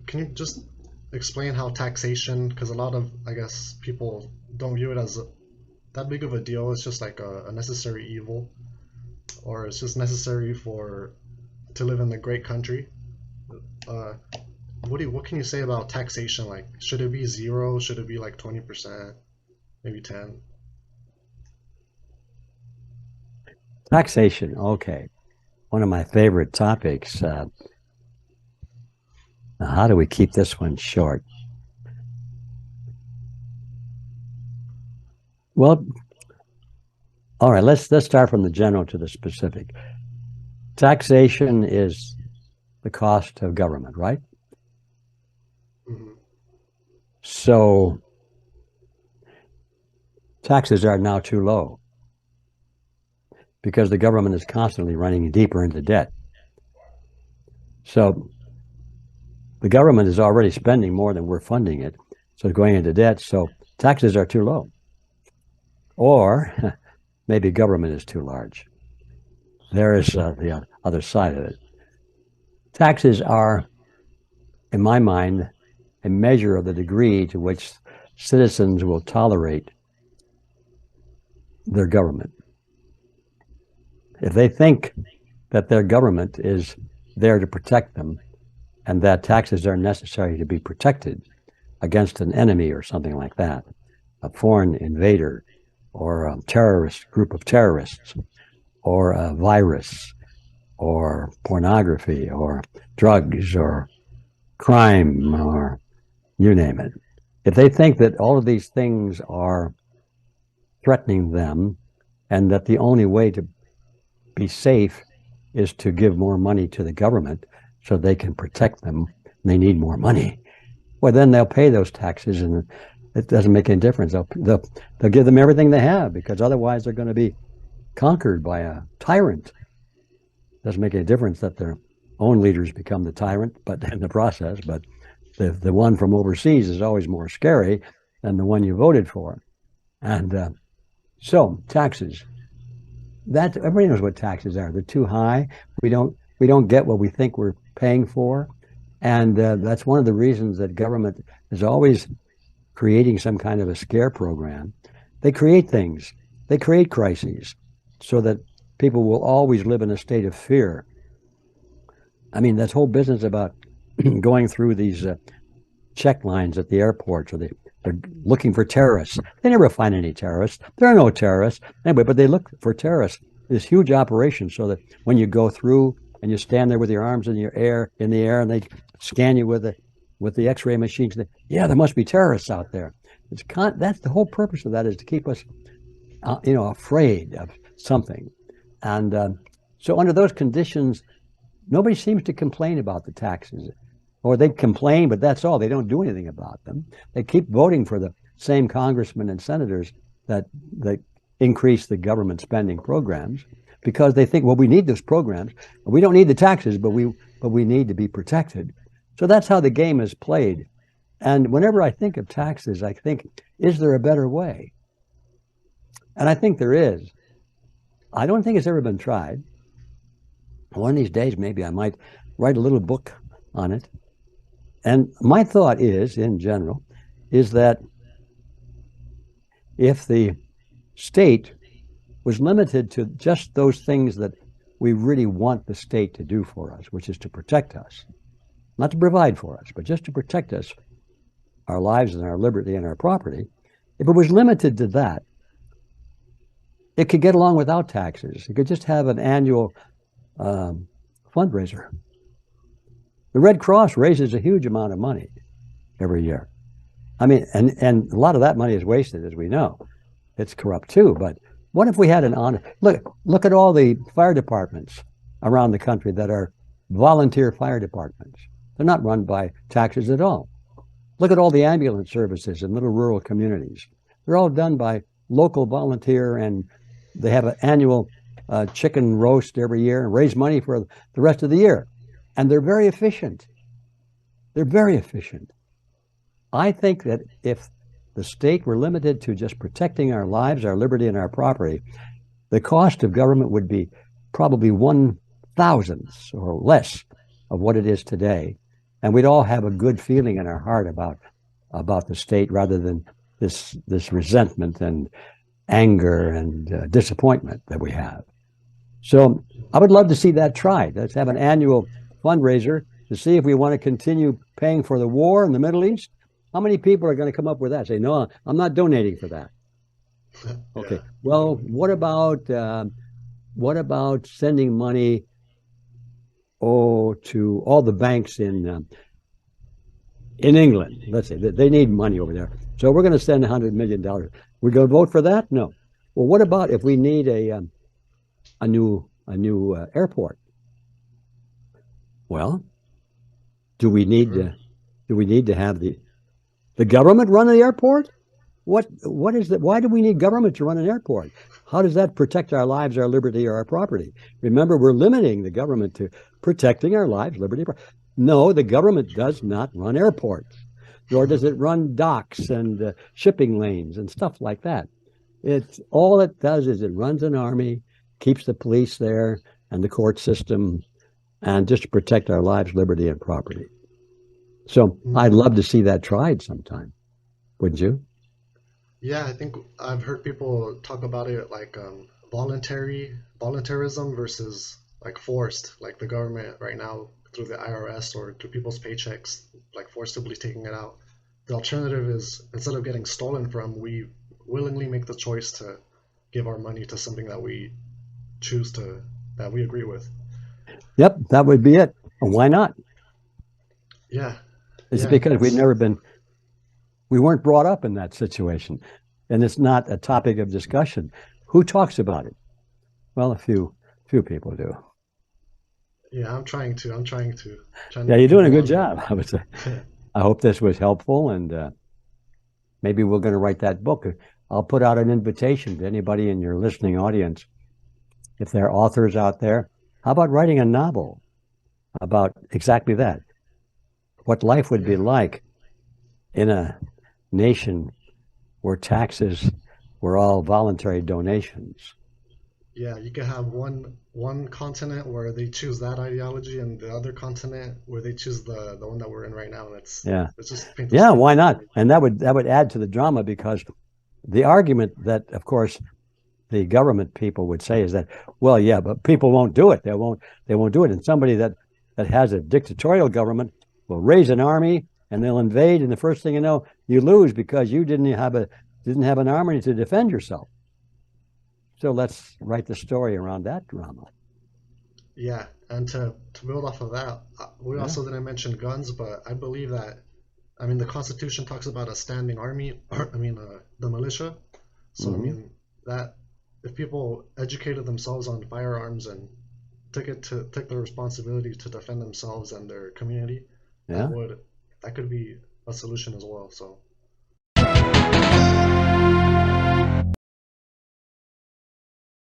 can you just explain how taxation? Because a lot of, I guess, people don't view it as that big of a deal. It's just like a necessary evil, or it's just necessary for to live in the great country. Uh, what can you say about taxation? Like, should it be zero? Should it be like 20%, maybe 10? Taxation, okay. One of my favorite topics. Now how do we keep this one short? Well, all right, let's start from the general to the specific. Taxation is the cost of government, right? Hmm. So taxes are now too low because the government is constantly running deeper into debt. So the government is already spending more than we're funding it. So it's going into debt. So taxes are too low. Or maybe government is too large. There is the other side of it. Taxes are, in my mind, a measure of the degree to which citizens will tolerate their government. If they think that their government is there to protect them and that taxes are necessary to be protected against an enemy or something like that, a foreign invader or a terrorist group of terrorists or a virus or pornography or drugs or crime or you name it. If they think that all of these things are threatening them and that the only way to be safe is to give more money to the government so they can protect them, they need more money, well, then they'll pay those taxes and it doesn't make any difference. They'll give them everything they have because otherwise they're going to be conquered by a tyrant. Doesn't make any difference that their own leaders become the tyrant, but in the process, but the one from overseas is always more scary than the one you voted for. And so taxes, that everybody knows what taxes are. They're too high. We don't get what we think we're paying for. And that's one of the reasons that government is always creating some kind of a scare program. They create things, they create crises so that people will always live in a state of fear. I mean, this whole business about going through these check lines at the airports, or they're looking for terrorists. They never find any terrorists. There are no terrorists anyway, but they look for terrorists. This huge operation, so that when you go through and you stand there with your arms in the air, and they scan you with the X-ray machines. Yeah, there must be terrorists out there. That's the whole purpose of that, is to keep us, afraid of something. And so under those conditions, nobody seems to complain about the taxes, or they complain, but that's all. They don't do anything about them. They keep voting for the same congressmen and senators that increase the government spending programs because they think, well, we need those programs. We don't need the taxes, but we need to be protected. So that's how the game is played. And whenever I think of taxes, I think, is there a better way? And I think there is. I don't think it's ever been tried. One of these days, maybe I might write a little book on it. And my thought is, in general, is that if the state was limited to just those things that we really want the state to do for us, which is to protect us, not to provide for us, but just to protect us, our lives and our liberty and our property, if it was limited to that, it could get along without taxes. It could just have an annual fundraiser. The Red Cross raises a huge amount of money every year. I mean, and a lot of that money is wasted, as we know. It's corrupt too, but what if we had an honest look at all the fire departments around the country that are volunteer fire departments. They're not run by taxes at all. Look at all the ambulance services in little rural communities. They're all done by local volunteer, and they have an annual chicken roast every year and raise money for the rest of the year. And they're very efficient. They're very efficient. I think that if the state were limited to just protecting our lives, our liberty, and our property, the cost of government would be probably 1/1000th or less of what it is today. and we'd all have a good feeling in our heart about the state rather than this resentment and anger and disappointment that we have. So I would love to see that tried. Let's have an annual fundraiser to see if we want to continue paying for the war in the Middle East. How many people are going to come up with that? Say, no, I'm not donating for that. Okay. Yeah. Well, what about sending money to all the banks in England? Let's say they need money over there, so we're going to send $100 million. We're going to vote for that? No. Well, what about if we need a new airport? Well, do we need to have the government run the airport? What is that? Why do we need government to run an airport? How does that protect our lives, our liberty, or our property? Remember, we're limiting the government to protecting our lives, liberty. No, the government does not run airports, nor does it run docks and shipping lanes and stuff like that. It's all it does is it runs an army, keeps the police there and the court system, and just to protect our lives, liberty, and property. So I'd love to see that tried sometime. Wouldn't you? Yeah, I think I've heard people talk about it like voluntarism versus like forced, like the government right now through the IRS or through people's paychecks, like forcibly taking it out. The alternative is instead of getting stolen from, we willingly make the choice to give our money to something that we choose to, that we agree with. Yep, that would be it. Why not? Yeah, It's yeah, because we weren't brought up in that situation, and it's not a topic of discussion. Who talks about it? Well, a few people do. yeah. Trying to Yeah, get you're doing a people good on. job. I would say. I hope this was helpful, and maybe we're going to write that book. I'll put out an invitation to anybody in your listening audience. If there are authors out there, how about writing a novel about exactly that? What life would be Yeah, like in a nation where taxes were all voluntary donations. yeah. You could have one continent where they choose that ideology, and the other continent where they choose the one that we're in right now. And Yeah. it's just paint this Yeah, why picture. not? And that would add to the drama because the argument that of course the government people would say is that, well, yeah, but people won't do it. They won't do it. And somebody that has a dictatorial government will raise an army and they'll invade, and the first thing you know, you lose because you didn't have an army to defend yourself. So let's write the story around that drama. Yeah, and to build off of that, we Yeah. also didn't mention guns, but I believe that I mean the Constitution talks about a standing army, or I mean the militia. So I Hmm. mean that if people educated themselves on firearms and took the responsibility to defend themselves and their community, that Yeah. would that could be a solution as well. So